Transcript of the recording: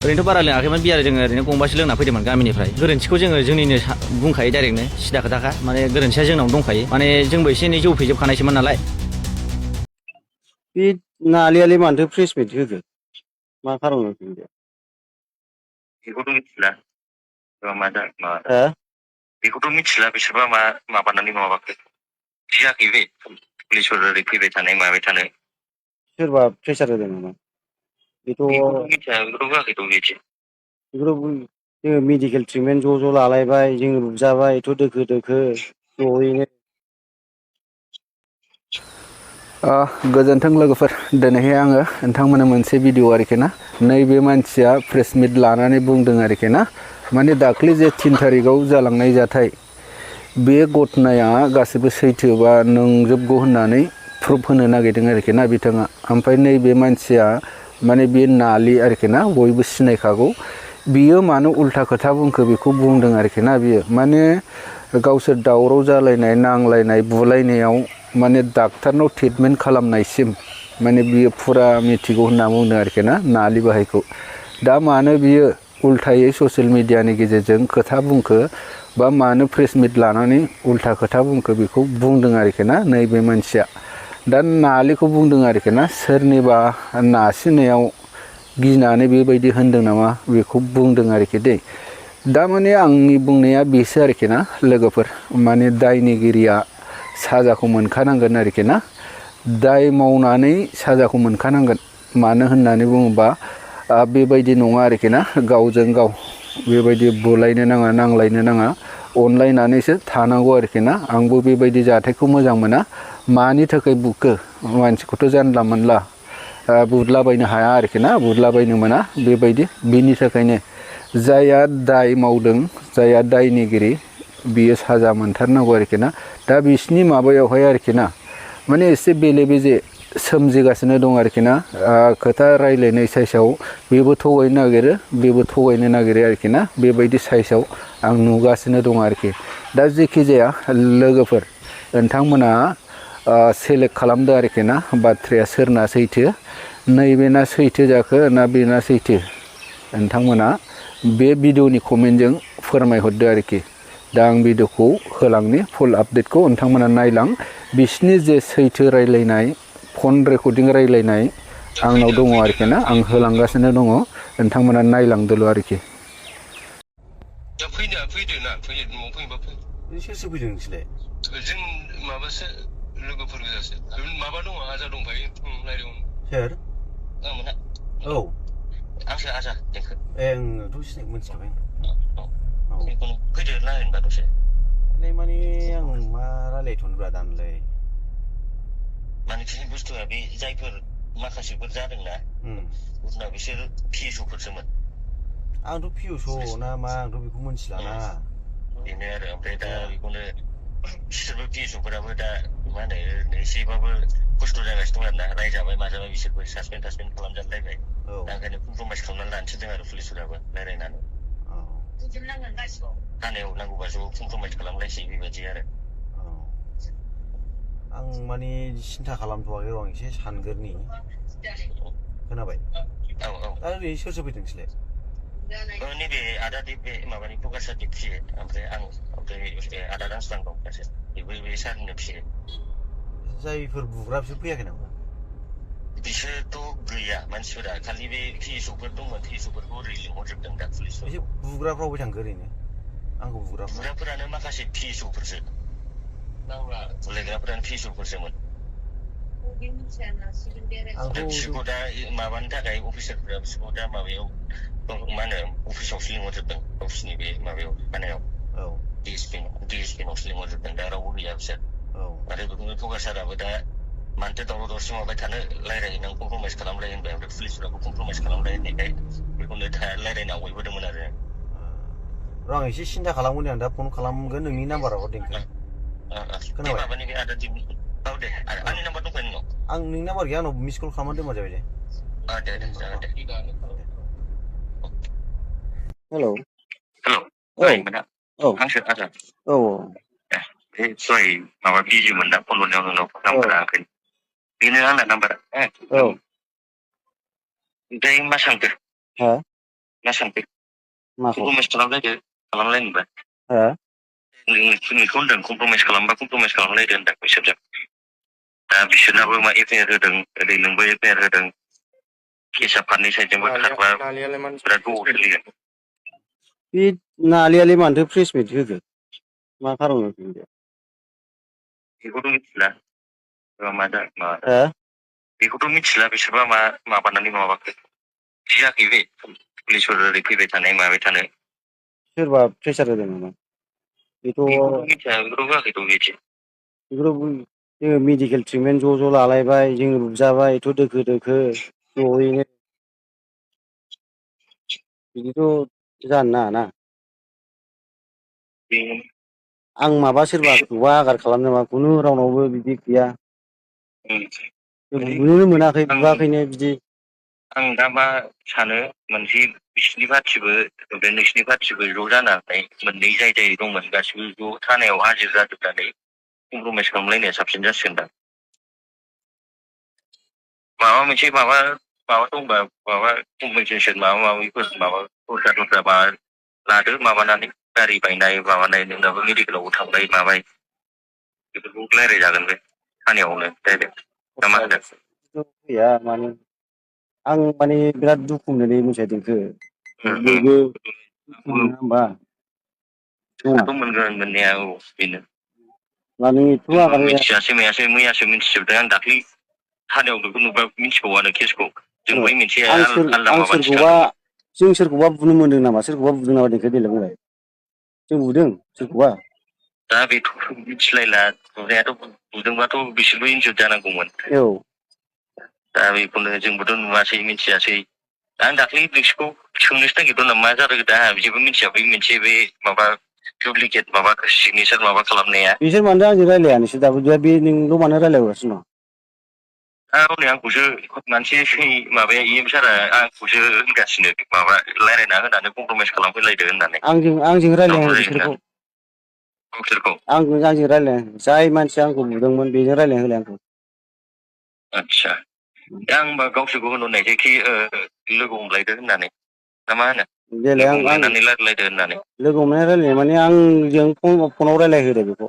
ओरैनोथ' बारा लोङाखैमोन बियार जोङो ओरैनो गंबासो लोंना फैदोंमोन गामिनिफ्राय गोरोन्थिखौ जोङो जोंनिनो बुंखायो डाइरेक्टनो सिदा खोथाखा माने गोरोन्थिया जोंनावनो दंखायो माने जोंबो एसे एनै जौ फेजोबखानायसोमोन नालाय बे नालियालाय मानोथो प्रेस मिट होखो मा खारनाव होखो बेखौथ' मिथिला मा हो बेखौथ' मिथिला बिसोरबा मा माबानानै माबाखो जायाखै बे पुलिसफोर ओरै फैबाय थानाय माबाय थानाय सोरबा प्रेसार होदों नामा बेखौथ' मिथिया बेखौथ' होआखैथ' बिदि जोङो मेडिकेल ट्रिटमेन्ट ज' लालायबाय जोङो बुजाबाय एथ' दोखो ज'यैनो गोजोन्थों लोगोफोर दिनैहाय आङो नोंथांमोननो मोनसे भिडिअ आरोखि ना नैबे मानसिया प्रेस मिट लानानै बुंदों आरोखि ना माने दाख्लै जे 3 तारिखआव जालांनाय जाथाय बे घटनाया गासिबो सैथो बा नंजोबगौ होननानै प्रुफ होनो नागिरदों आरोखि ना बिथाङा ओमफ्राय नैबे मानसिया माने बे नालि आरोखि ना बयबो सिनायखागौ बियो मानो उल्था खोथा बुंखो बेखौ बुंदों आरोखि ना बियो माने गावसोर दावराव जालायनाय नांलायनाय बुलायनायाव माने डाक्टारनाव ट्रिटमेन्ट खालामनायसिम माने बियो फुरा मिथिगौ होनना बुंदों आरोखि ना नालि बाहायखौ दा मानो बियो उल्थायै ससियेल मिडियानि गेजेरजों खोथा बुंखो बा मानो प्रेस मिट लानानै उल्था खोथा बुंखो बेखौ बुंदों आरोखि ना नैबे मानसिया दा नालिखौ बुंदों आरोखि ना सोरनिबा नासिननायाव गिनानै बेबायदि होनदों नामा बेखौ बुंदों आरोखि दै दा माने आंनि बुंनाया बेसो आरोखि ना लोगोफोर माने दायनिगिरिया साजाखौ मोनखानांगोन आरोखि ना दाय मावनानै साजाखौ मोनखानांगोन मानो होननानै बुङोबा बेबायदि नङा आरोखि ना गावजों गाव बेबायदि बुलायनो नाङा नांलायनो नाङा अनलायनानैसो थानांगौ आरोखि ना आंबो बेबायदि जाथायखौ मोजां मोना मानि थाखाय बुखो मानसिखौथ' जानला मोनला बुदलाबायनो हाया आरोखि ना बुदलाबायनो मोना बेबायदि बिनि थाखायनो जायहा दाय मावदों जायहा दायनिगिरि बियो साजा मोनथारनांगौ आरोखि ना दा बिसिनि माबायावहाय आरोखि ना माने एसे बेले बेजे सोमजिगासिनो दं आरोखि ना खोथा रायलायनाय साइसआव बेबो थगायनो नागिरो बेबो थगायनो नागिरो आरोखि ना बेबायदि साइसआव आं नुगासिनो दं आरोखि दा जेखि जाया लोगोफोर नोंथांमोना सेलेक्ट खालामदो आरोखि ना बाथ्राया सोरना सैथो नैबेना सैथो जाखो ना बेना सैथो नोंथांमोना बे भिडिअनि कमेन्टजों फोरमायहरदो आरोखि दा आं भिडिअखौ होलांनि फुल आपडेटखौ नोंथांमोना नायलां बिसिनि जे सैथो रायलायनाय फन रेकर्डिं रायलायनाय आंनाव दङ आरोखि ना आं होलांगासिनो दङ नोंथांमोना नायलांदोल' आरोखि फैदो ना फैयो न'आव फैबा फै सोरसो फैदों नोंसोरलाय जों माबासो लोगोफोर गोजासो माबा दङ आजा दंफायो रायलायनो सोर आं मोना औ आंसो आजा देंखो आंथ' सिनाय मोनथिखाबाय जिखुनु फैदो रायलायनोबा दसे माने आं मा रायलायथ'नोब्रा दानलाय माने बुस्थुआ बे जायफोर माखासेफोर जादोंना बुस्थुआ बिसोर पिएसअफोरसोमोन आंथ' पिएसअ ना मा आंथ' बेखौ मोनथिलाना बेनो आरो ओमफ्राय दा बेखौनो बिसोरबो पिएसअफोराबो दा मा होनो ओरैनो एसेबाबो खस्थ' जागासिनो दं आरो ना रायजाबाय माजाबाय बिसोरबो सासपेन्ड खालामजालायबाय दा ओंखायनो कमप्रमाइस खालामनानै लानो थिनदों आरो पुलिसफोराबो रायलायनानै थानायाव नांगौबा ज' कमप्रमाइस खालामलायसै बेबायदि आरो आं माने सिन्था खालामथ'वाखै र' आं एसे सानगोरनि खोनाबाय औ दा ओरै सोर सोर फैदों नोंसोरलाय नैबे आदा बे माबानि प्रकाशनि फियो ओमफ्राय आं ओमफ्राय आदा दांस्लां दं सासे बेबो बे सारनिनो फियो जायफोर बुग्रा बिसोर फैयाखै नामा बिसोरथ' गैया मानसिफोरा खालि बे पिएसअफोर दंमोन पिएसअफोरखौ ओरै लिंहरजोबदों दा पुलिसफोर एसे बुग्राफ्रा अबाय थांखो ओरैनो आंखौ बुग्राफोरानो माखासे पिएसअफोरसो बुलायग्राफोरानो पिएसअफोरसोमोन बिसोरखौ दा माबानो थाखाय अफिसारफोरा बिसोरखौ दा माबायाव मा होनो अफिसावसो लिंहरजोबदों गावसिनि बे माबायाव थानायाव डिएसपि नावसो लिंहरजोबदों दा रावबो गैया बिसोर आरो बेखौनो प्रकाश साराबो दा मानोथो दावराव दावसि माबाय थानो रायलायहैनांगौ कमप्रमाइस खालामलाय होनबाय ओमफ्राय पुलिसफोराबो कमप्रमाइस खालामलाय होननायखाय बेखौनो रायलायनो आवगायबोदोंमोन आरो र' आं एसे सिन्था खालामगोन आं दा फन खालामगोन नोंनि नाम्बाराव देंखो खोनाबाय माबानि बे आदा दिप औ दे आंनि नाम्बार दंखायो नोंनाव आं नोंनि नाम्बार गैया आंनाव मिस कल खालामना दोनबानो जाबाय दे दे जागोन दे हेलौ आंसो आदा बे दहाय माबा बिजिमोन दा फन हरनायाव नोंनाव नाम्बारा ओंखायनो बेनो आंना नाम्बारा ओमफ्राय मा सानखो मा सानखो माखौ कमप्रमाइस खालामलायनोबा हो नोंखौ होनदों कमप्रमाइस खालामलायदो होनदों बिसोरजों दा बिसोरनाबो मा एफआइआर होदों ओरै नोंबो एफआइआर होदों केसा फारनै साइडजोंबो खारबा बिराद गोबाव सोलिगोन बे नालियालाय मानोथो प्रेस मिट होखो मा खारन होखो बेखौथ' मिथिला मा हो बेखौथ' मिथिला बिसोरबा मा माबानानै माबाखो जायाखै बे पुलिसफोर ओरै फैबाय थानाय माबाय थानाय सोरबा प्रेसार होदों नामा बेथ' बेखौथ' मिथिया बेखौथ' होआखैथ' बिदि बेखौथ' जोङो मेडिकेल ट्रिटमेन्ट ज' लालायबाय जोङो बुजाबाय एथ' दोखो ज'यैनो बिदिथ' जानो नाङाना आं माबा सोरबाखौबा आघात खालामनो नामा खुनु रावनावबो बिदि गैया बुनोनो मोनाखै बुआखैनो बिदि आं दा मा सानो मोनसे बिसिनि पार्टिबो बे नोंसिनि पार्टिबो ज' जानानै मोननै जाय दंमोन गासिबो ज' थानायाव हाजिर जाजोबनानै कमप्रमाइस खालामलायनाया साबसिन जासिगोन दां माबा मोनसे माबा दंबा माबा कम्पेनसेसन माबा माबिफोर माबा दस्रा माबा लादो माबानानै गारि बायनाय माबानाय नोंनाबो मेडिकेलावबो थांबाय माबाय बेफोरखौ रायज्लायजागोन बे थानायावनो डाइरेक्ट ना मा होनो गैया माने आं माने बिराद दुखु मोनोलै मिथिबाय देंखो बयबो दुखु मोना होमबा दुखुथ' मोनगोन मोननाया औ बेनो माने एथ' जोंबो आघात मिथियासै मायासै मैयासो मिथिजोबदों आं दाख्लै थानायाव बेखौ नुबा मिथिबावानो केसखौ जों बै मोनसे आलदा आं माबानिसो थांदोंमोन जों सोरखौबा बुनो मोनदों नामा सोरखौबा बुदों नामा देंखो देलाय बुंलाय जों बुदों सोरखौबा दा बेथ' मिथिलायला बुनायाथ' बुदोंबाथ' बिसोरबो इन्जुर जानांगौमोन औ दा बेखौनो जोंबोथ' नुवासै मिथियासै आं दाख्लै बिसोरखौ सोंनोसो नागिरदों मा जादों दा जेबो मिथिया बै मोनसे बे माबा दुप्लिकेट माबा सिगनेसार माबा खालामनाया बिसोर मानोथो आंजों रायलाया नोंसोर दाबो बे नोंल' मानो रायलायहरगासिनो दं हनै आंखौसो मोनसे माबाया EM सारा आंखौसो होनगासिनो माबा रायज्लायना होनानै कमप्रमाइस खालामफैलायदो होननानै आंजों रायलायहां बिसोरखौ गावसोरखौ आंजों रायलायहां जाय मानसिया आंखौ बुदोंमोन बेजों रायलायना होलाय आंखौ आदसा दा होनबा गावसोरखौ होनहरनायसै खि लोगो हमलायदो होननानै ना मा होनो देलाय लोगो आं हमलायनानै रायज्लायदो होननानै लोगो हमनाय रायलायनाय माने आंजों फनाव रायलायहोदो बेखौ